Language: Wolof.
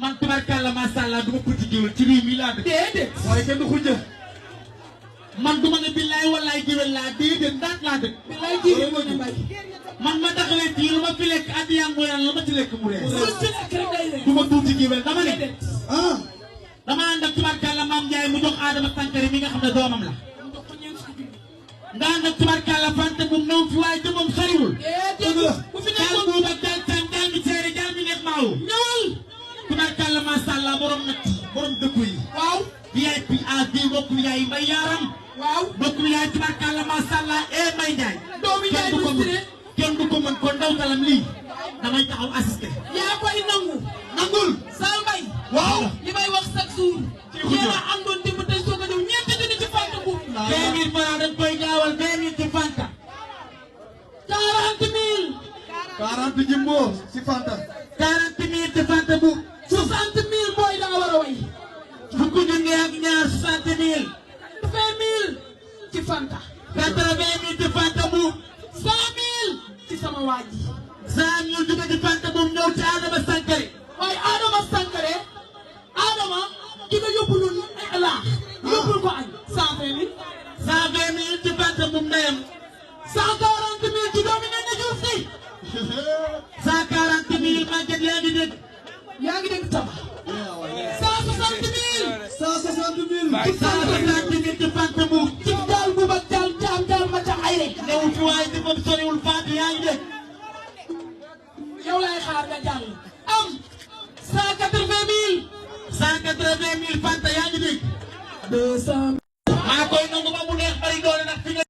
man tubarkalla macha allah du ma petit géwél ci réew mi laa dëkk. déedéet. waaye kenn du ko jëf. man du ma ne billaay wallaay géwél laa déedéet ndaat laa dëkk. billaay jiw moo ñu mbay. man ma taxawee fii lu ma fi lekk addiya mooy lu ma ci lekk mu rees. lu ci lekk rek day lekk. du ma tuuti géwél dama ne. déedéet. ah. dama ànd ak tubarkalla maam Ndiaye mu jox Adama Sankare mi nga xam ne doomam la. nga ànd ak tubarkalla Fante bu néew fi waaye te moom soriwul. déedéet. bu fi jaal nekkoon boobu ak jaal caam jaal mi seere jaal mi neex maawu. ñëwal. tubarkalla macha allah borom nag borom dëkku yi. waaw. VIP AD mbokk yaay mbay yaaram. waaw. mbokk yaay tubarkalla macha allah Mbaye Ndiaye. doomu Ndiaye du si kenn du ko mën kon ndaw talam lii damay taxaw assisté. yaa koy nangu. nangul. Sall Mbaye. waaw. li may wax chaque jour. yéen a àndoon démb tey soog a ñëw ñeenti junni ci Fanta bu. 20 000 francs dañ koy gaawal 20 000 ci Fanta. 40 000. 40 jimbo ci Fanta. 40 000 ci Fanta bu. 60 000 booy daa war a way. fukki junni ak ñaar 60 000. 20 000 ci Fanta. 80 000 ci Fanta bu. 100 000 ci sama waa ji. 100 000 jóge ci Fanta bu ñëw ci Adama Sankare. waaye Adama Sankare. Adama ki nga yóbbu noonu laax. yóbbul ko añ. 120 000. 120 000 ci Fanta bu ndeyam. 140 000 ci doomi Nene Diouf si. 140 000 màgget yaa ngi dégg. yaa ngi dégg tabax. 160 000. 160 000. 160 000 ci Fanta bu. ci daal bu ba daal jaam ma ca ay rek. newul fi waaye ci moom soriwul Fanta yaa ngi dégg. yow laay xaar nga jàll. am 180 000. 180 000 Fanta yaa ngi dégg. 200. maa koy nangu ba mu neex bari doole nag fi nga